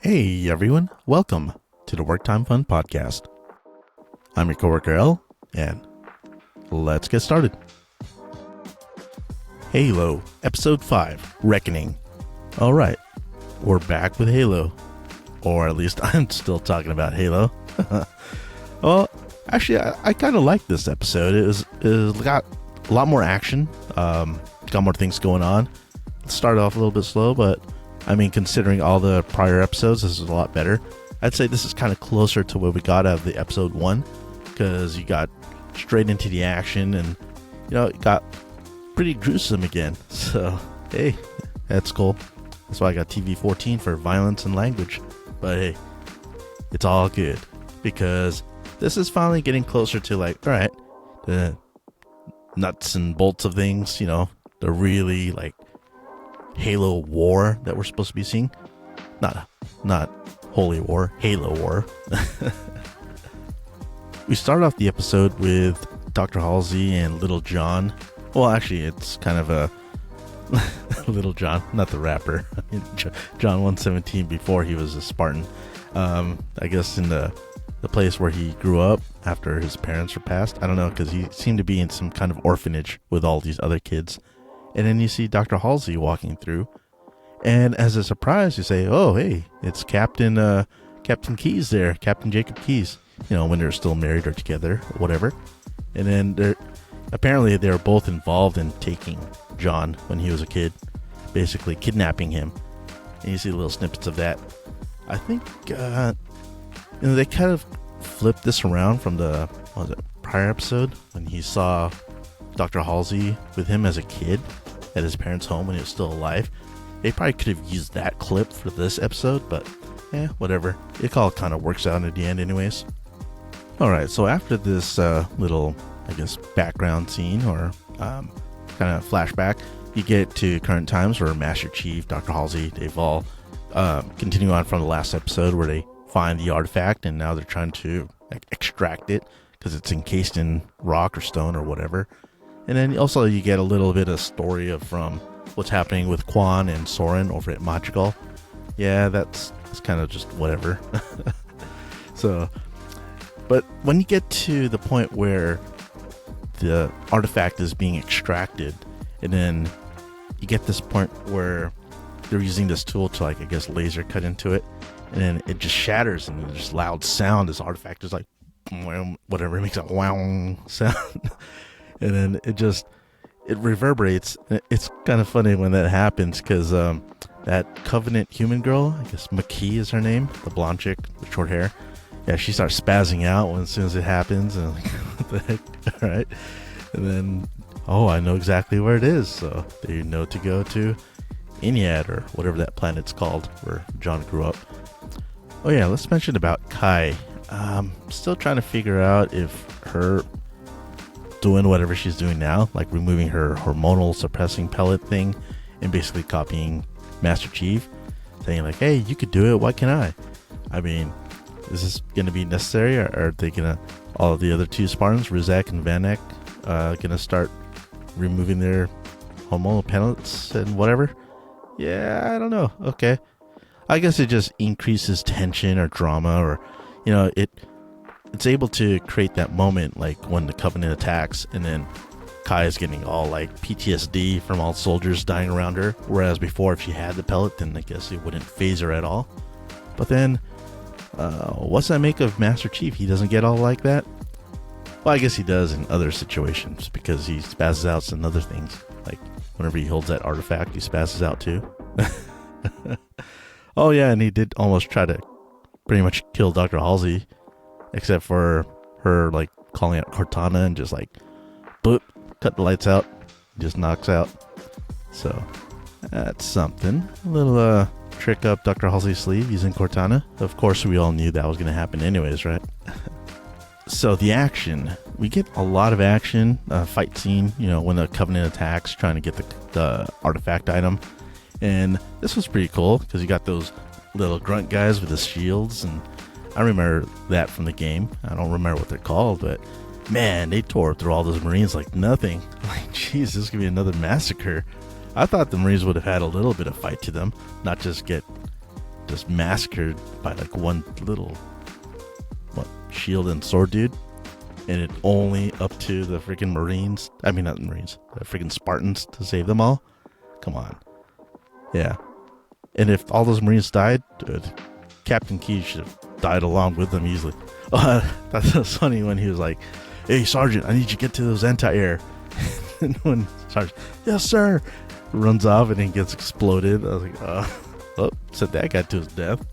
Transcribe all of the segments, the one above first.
Hey everyone, welcome to the Work Time Fun Podcast. I'm your coworker L, and let's get started. Halo, Episode 5, Reckoning. Alright, we're back with Halo. Or at least I'm still talking about Halo. Well, actually, I kind of like this episode. It got a lot more action, got more things going on. It started off a little bit slow, but I mean, considering all the prior episodes, this is a lot better. I'd say this is kind of closer to what we got out of the episode 1, because you got straight into the action and, it got pretty gruesome again. So, hey, that's cool. That's why I got TV 14 for violence and language. But hey, it's all good, because this is finally getting closer to alright, the nuts and bolts of things, the really Halo war that we're supposed to be seeing. Not Holy War, Halo War. We start off the episode with Dr. Halsey and Little John. Well, actually, it's kind of a Little John, not the rapper. John 117 before he was a Spartan. I guess in the place where he grew up after his parents were passed. I don't know, because he seemed to be in some kind of orphanage with all these other kids. And then you see Dr. Halsey walking through, and as a surprise, you say, "Oh, hey, it's Captain Keyes there, Captain Jacob Keyes." When they're still married or together, or whatever. And then they're both involved in taking John when he was a kid, basically kidnapping him. And you see little snippets of that. I think they kind of flipped this around from the prior episode when he saw Dr. Halsey with him as a kid at his parents' home when he was still alive. They probably could have used that clip for this episode, but whatever. It all kind of works out at the end anyways. Alright, so after this little, background scene or kind of flashback, you get to current times where Master Chief, Dr. Halsey, they've all continue on from the last episode where they find the artifact, and now they're trying to extract it because it's encased in rock or stone or whatever. And then also you get a little bit of story from what's happening with Kwan and Soren over at Magical. Yeah, that's kind of just whatever. So, but when you get to the point where the artifact is being extracted, and then you get this point where they're using this tool to laser cut into it, and then it just shatters, and there's loud sound. This artifact is whatever, it makes a wow sound. And then it reverberates. It's kind of funny when that happens, because that Covenant human girl, McKee is her name, the blonde chick with short hair. Yeah, she starts spazzing out as soon as it happens, and what the heck? All right. And then, I know exactly where it is, so they know to go to Iniad, or whatever that planet's called where John grew up. Oh yeah, let's mention about Kai. Still trying to figure out if her doing whatever she's doing now, like removing her hormonal suppressing pellet thing and basically copying Master Chief, saying hey, you could do it, why can't I? I mean, is this going to be necessary, or are they going to, all of the other two Spartans, Rizak and Vanek, going to start removing their hormonal pellets and whatever? Yeah, I don't know. Okay. I guess it just increases tension or drama, or, it's able to create that moment when the Covenant attacks, and then Kai is getting all PTSD from all soldiers dying around her, whereas before, if she had the pellet, then I guess it wouldn't phase her at all. But then what's that make of Master Chief? He doesn't get all like that? Well, I guess he does in other situations, because he spazzes out in other things. Whenever he holds that artifact, he spazzes out too. Oh yeah, and he did almost try to pretty much kill Dr. Halsey, except for her calling out Cortana and just boop, cut the lights out, just knocks out. So that's something. A little trick up Dr. Halsey's sleeve using Cortana. Of course, we all knew that was going to happen anyways, right? So the action, we get a lot of action, fight scene, when the Covenant attacks, trying to get the artifact item. And this was pretty cool, because you got those little grunt guys with the shields, and I remember that from the game. I don't remember what they're called, but man, they tore through all those Marines like nothing. Jeez, this is going to be another massacre. I thought the Marines would have had a little bit of fight to them, not just get just massacred by like one little shield and sword dude, and it only up to the freaking Marines. I mean, not Marines, the freaking Spartans to save them all. Come on. Yeah. And if all those Marines died, dude, Captain Key should have died along with them easily. That's funny when he was like, "Hey, Sergeant, I need you to get to those anti-air." And when Sergeant, "Yes, sir," runs off and then gets exploded. I was like, sent that guy to his death.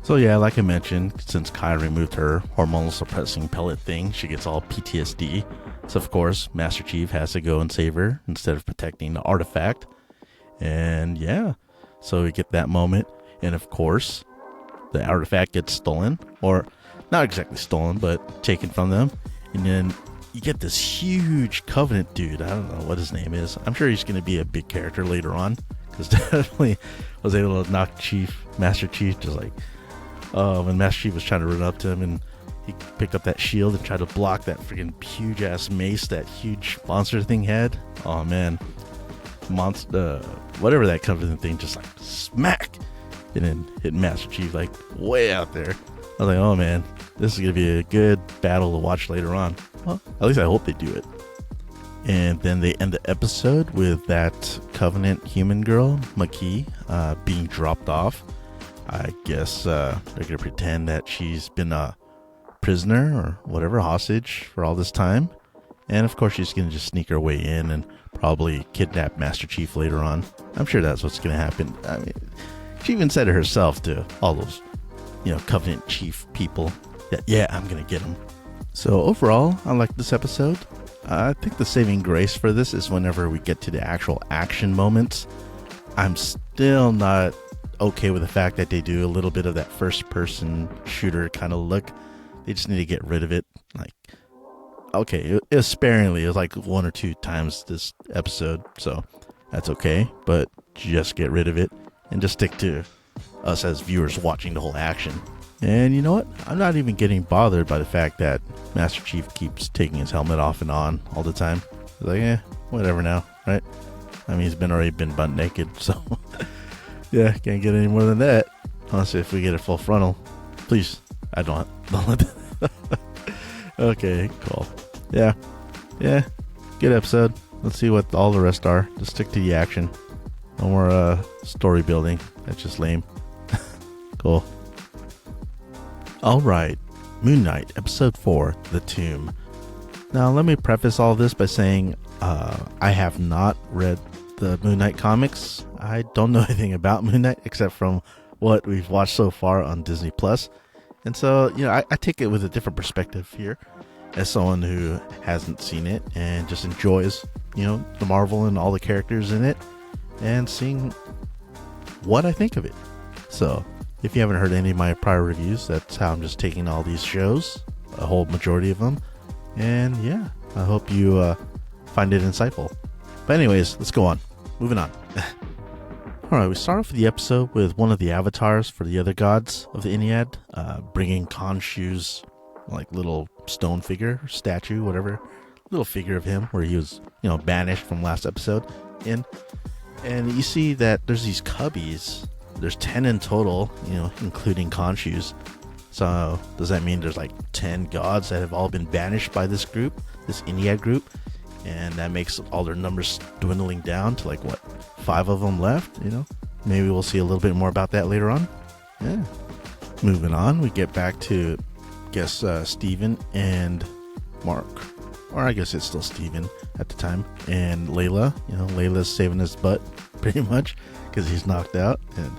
So yeah, like I mentioned, since Kai removed her hormonal suppressing pellet thing, she gets all PTSD. So of course, Master Chief has to go and save her instead of protecting the artifact. And yeah, so we get that moment. And of course, the artifact gets stolen, or not exactly stolen, but taken from them. And then you get this huge Covenant dude. I don't know what his name is. I'm sure he's going to be a big character later on, because definitely was able to knock Master Chief, just like, when Master Chief was trying to run up to him, and he picked up that shield and tried to block that freaking huge ass mace that huge monster thing had. Oh man, whatever that Covenant thing, just like smack, and then hit Master Chief like way out there. I was like, oh man, this is gonna be a good battle to watch later on. Well, at least I hope they do it. And then they end the episode with that Covenant human girl, Maki, being dropped off. I guess they're gonna pretend that she's been a prisoner or whatever, hostage for all this time. And of course she's gonna just sneak her way in and probably kidnap Master Chief later on. I'm sure that's what's gonna happen. I mean, she even said it herself to all those, Covenant Chief people that, yeah, I'm gonna get them. So overall, I like this episode. I think the saving grace for this is whenever we get to the actual action moments. I'm still not okay with the fact that they do a little bit of that first person shooter kind of look. They just need to get rid of it. Like, okay, it was sparingly. It was like 1 or 2 times this episode, so that's okay. But just get rid of it and just stick to us as viewers watching the whole action. And you know what? I'm not even getting bothered by the fact that Master Chief keeps taking his helmet off and on all the time. Like, whatever now, right? I mean, he's already been butt naked, so yeah, can't get any more than that. Honestly, if we get a full frontal, please. I don't let that. Okay, cool. Yeah, good episode. Let's see what all the rest are. Just stick to the action. No more story building. That's just lame. Cool. Alright, Moon Knight, Episode 4, The Tomb. Now, let me preface all this by saying I have not read the Moon Knight comics. I don't know anything about Moon Knight except from what we've watched so far on Disney Plus. And so, I take it with a different perspective here as someone who hasn't seen it and just enjoys, the Marvel and all the characters in it and seeing what I think of it. So, if you haven't heard any of my prior reviews, that's how I'm just taking all these shows, a whole majority of them. And yeah, I hope you find it insightful. But anyways, let's go on. Moving on. Alright, we start off the episode with one of the avatars for the other gods of the Ennead, bringing Khonshu's like little stone figure, statue, whatever, little figure of him where he was, banished from last episode in. And you see that there's these cubbies. There's 10 in total, including Khonshu's. So does that mean there's like 10 gods that have all been banished by this group, this Ennead group? And that makes all their numbers dwindling down to 5 of them left, Maybe we'll see a little bit more about that later on. Yeah. Moving on, we get back to, Steven and Marc. Or I guess it's still Steven at the time. And Layla, Layla's saving his butt pretty much because he's knocked out. And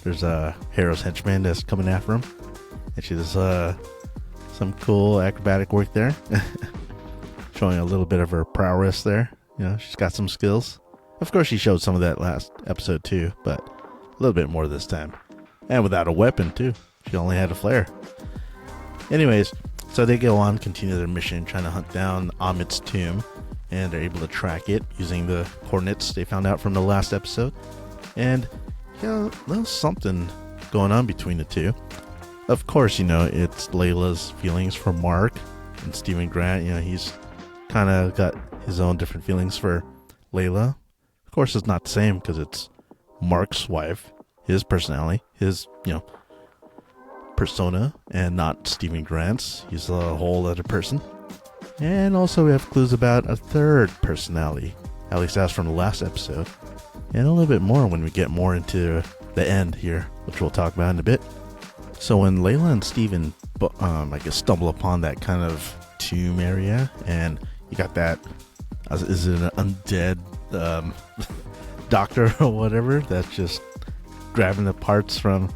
there's Harrow's henchman that's coming after him. And she does some cool acrobatic work there. Showing a little bit of her prowess there. She's got some skills. Of course, she showed some of that last episode too, but a little bit more this time. And without a weapon too. She only had a flare. Anyways, so they go on, continue their mission, trying to hunt down Ammit's tomb. And they're able to track it using the coordinates they found out from the last episode. And, there's something going on between the two. Of course, it's Layla's feelings for Marc. And Stephen Grant, he's kind of got his own different feelings for Layla. Of course, it's not the same because it's Marc's wife. his personality, his, persona, and not Stephen Grant's. He's a whole other person. And also we have clues about a third personality. At least that's from the last episode. And a little bit more when we get more into the end here, which we'll talk about in a bit. So when Layla and Steven, I guess, stumble upon that kind of tomb area, and you got that, is it an undead doctor or whatever that's just grabbing the parts from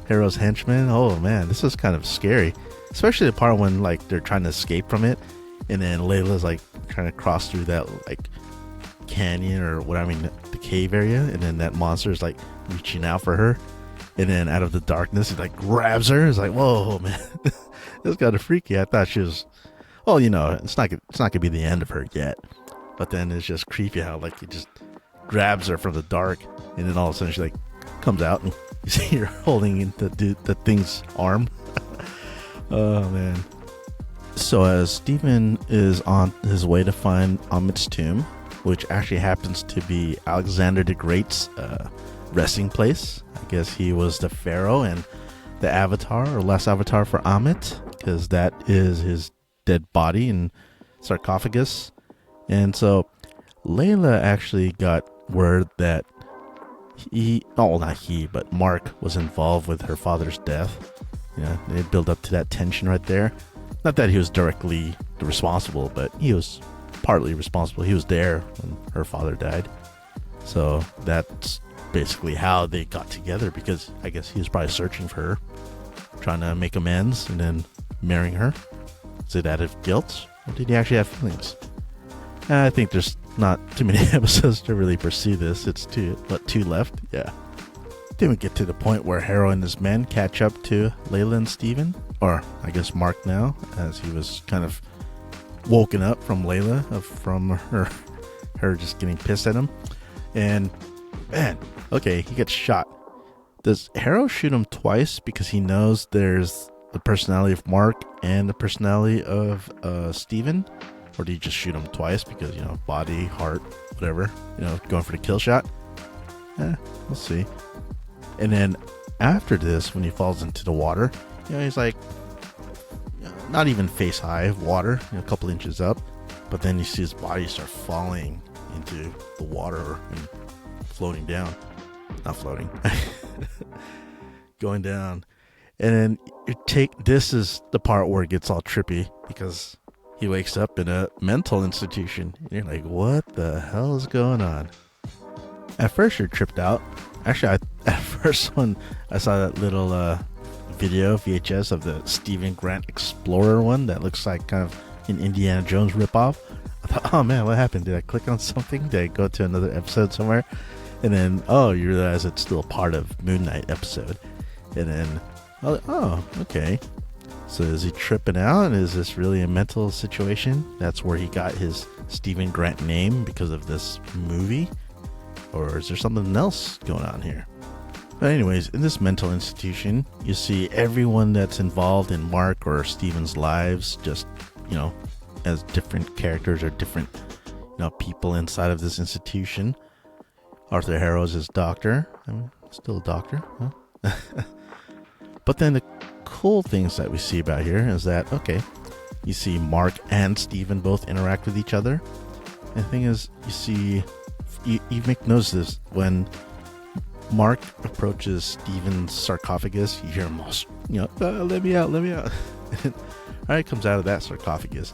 Harrow's henchmen? Oh man, this is kind of scary. Especially the part when like they're trying to escape from it, and then Layla's like trying to cross through that like canyon or the cave area, and then that monster is like reaching out for her, and then out of the darkness he like grabs her. It's like, whoa man, this got freaky. I thought she was, it's not gonna be the end of her yet, but then it's just creepy how like he just grabs her from the dark, and then all of a sudden she like comes out and you see her holding the thing's arm. Oh man. So as Stephen is on his way to find Ammit's tomb, which actually happens to be Alexander the Great's resting place. I guess he was the pharaoh and the avatar or last avatar for Ammit, because that is his dead body and sarcophagus. And so Layla actually got word that but Marc was involved with her father's death. They build up to that tension right there. Not that he was directly responsible, but he was partly responsible. He was there when her father died. So that's basically how they got together, because I guess he was probably searching for her, trying to make amends, and then marrying her. Is it out of guilt, or did he actually have feelings? I think there's not too many episodes to really pursue this. It's two left? Yeah. Didn't get to the point where Harrow and his men catch up to Layla and Steven, or I guess Marc now, as he was kind of woken up from Layla, from her just getting pissed at him. And man, okay, he gets shot. Does Harrow shoot him twice because he knows there's the personality of Marc and the personality of Steven? Or do you just shoot him twice because, body, heart, whatever, going for the kill shot? We'll see. And then after this, when he falls into the water, he's like, not even face high of water, a couple inches up. But then you see his body start falling into the water and floating down. Not floating. Going down. And then this is the part where it gets all trippy, because he wakes up in a mental institution. And you're like, what the hell is going on? At first you're tripped out. Actually, at first when I saw that little video VHS of the Stephen Grant Explorer one that looks like kind of an Indiana Jones ripoff, I thought, oh man, what happened? Did I click on something? Did I go to another episode somewhere? And then, you realize it's still part of Moon Knight episode. And then, okay. So is he tripping out? Is this really a mental situation? That's where he got his Stephen Grant name, because of this movie? Or is there something else going on here? But anyways, in this mental institution, you see everyone that's involved in Marc or Steven's lives, just, as different characters or different, people inside of this institution. Arthur Harrow's his doctor. Still a doctor, huh? But then the cool things that we see about here is that, okay, you see Marc and Steven both interact with each other. And the thing is, you make notice this when Marc approaches Steven's sarcophagus. You hear him all, let me out. Alright, comes out of that sarcophagus.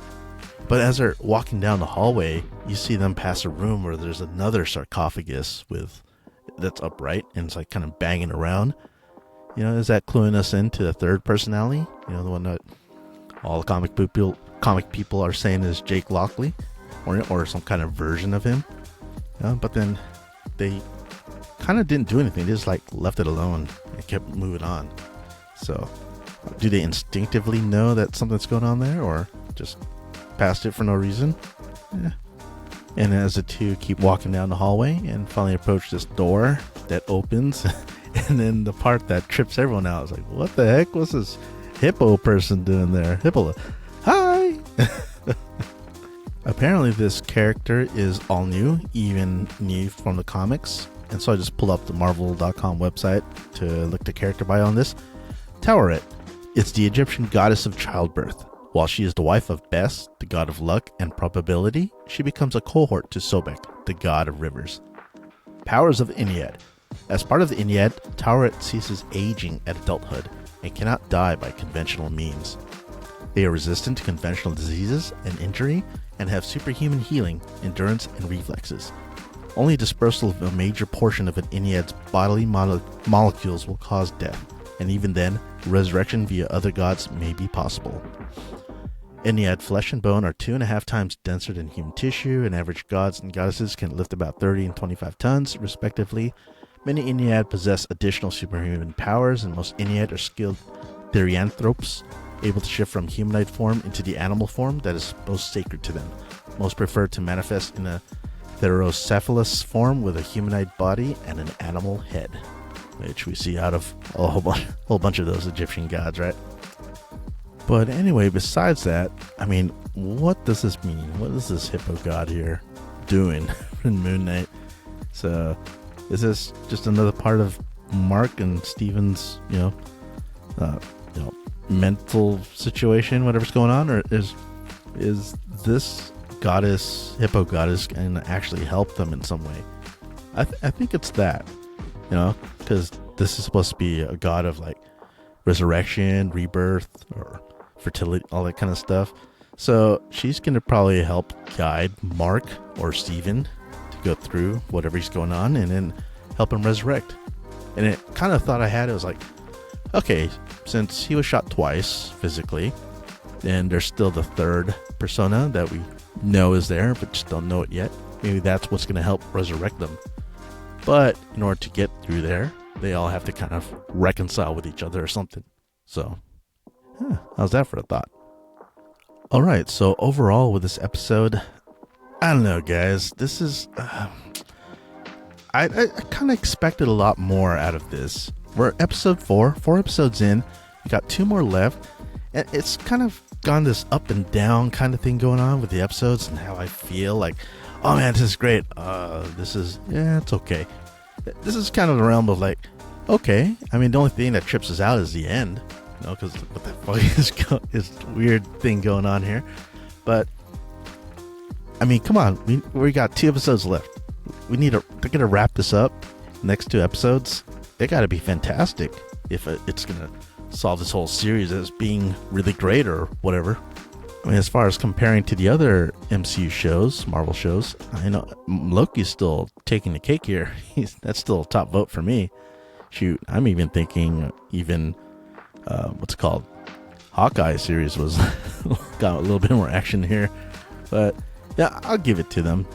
But as they're walking down the hallway, you see them pass a room where there's another sarcophagus that's upright, and it's like kind of banging around. Is that cluing us into the third personality? The one that all the comic people are saying is Jake Lockley, or some kind of version of him. But then they kind of didn't do anything. They just like left it alone and kept moving on. So do they instinctively know that something's going on there, or just passed it for no reason? Yeah. And as the two keep walking down the hallway and finally approach this door that opens, and then the part that trips everyone out is like, what the heck was this hippo person doing there? Hippo, hi! Apparently this character is all new, even new from the comics. and so I just pulled up the Marvel.com website to look the character bio on this. Taweret is the Egyptian goddess of childbirth. While she is the wife of Bes, the god of luck and probability, she becomes a cohort to Sobek, the god of rivers. Powers of Ennead. As part of the Ennead, Taweret ceases aging at adulthood and cannot die by conventional means. They are resistant to conventional diseases and injury and have superhuman healing, endurance, and reflexes. Only dispersal of a major portion of an Ennead's bodily molecules will cause death, and even then, resurrection via other gods may be possible. Ennead flesh and bone are 2.5 times denser than human tissue, and average gods and goddesses can lift about 30 and 25 tons, respectively. Many Ennead possess additional superhuman powers, and most Ennead are skilled therianthropes, able to shift from humanoid form into the animal form that is most sacred to them. Most prefer to manifest in a therocephalus form with a humanoid body and an animal head, which we see out of a whole bunch of those Egyptian gods, right? But anyway, besides that, I mean, what does this mean? What is this hippo god here doing in Moon Knight? So, is this just another part of Marc and Steven's, mental situation, whatever's going on, or is this hippo goddess, gonna actually help them in some way? I think it's that, because this is supposed to be a god of like resurrection, rebirth, or fertility, all that kind of stuff. So she's gonna probably help guide Marc or Steven to go through whatever he's going on, and then help him resurrect. And it kind of thought it was like, okay, since he was shot twice physically, and there's still the third persona that we know is there, but just don't know it yet. Maybe that's what's going to help resurrect them. But in order to get through there, they all have to kind of reconcile with each other or something. So, how's that for a thought? All right, so overall with this episode, I don't know, guys. This is... I kind of expected a lot more out of this. We're at episode 4 episodes in. We got 2 more left. And it's kind of gone this up and down kind of thing going on with the episodes and how I feel like, oh man, this is great. It's okay. This is kind of the realm of like, okay. I mean, the only thing that trips us out is the end. Because what the fuck is weird thing going on here. But, I mean, come on. We got 2 episodes left. They're going to wrap this up. Next 2 episodes, they got to be fantastic if it's going to solve this whole series as being really great or whatever. I mean, as far as comparing to the other MCU shows, Marvel shows, I know Loki's still taking the cake here. That's still a top vote for me. Shoot, I'm even thinking what's it called? Hawkeye series was got a little bit more action here. But yeah, I'll give it to them.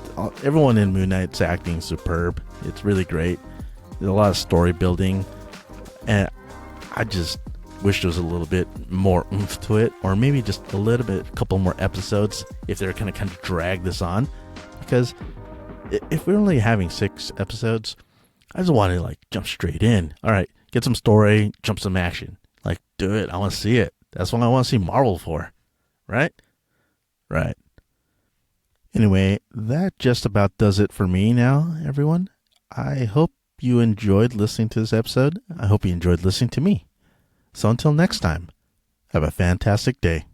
Everyone in Moon Knight's acting superb. It's really great. There's a lot of story building, and I just wish there was a little bit more oomph to it, or maybe just a couple more episodes if they're going to kind of drag this on. Because if we're only having 6 episodes, I just want to like jump straight in. All right, get some story, jump some action. Like, do it. I want to see it. That's what I want to see Marvel for. Right? Right. Anyway, that just about does it for me now, everyone. I hope you enjoyed listening to this episode. I hope you enjoyed listening to me. So until next time, have a fantastic day.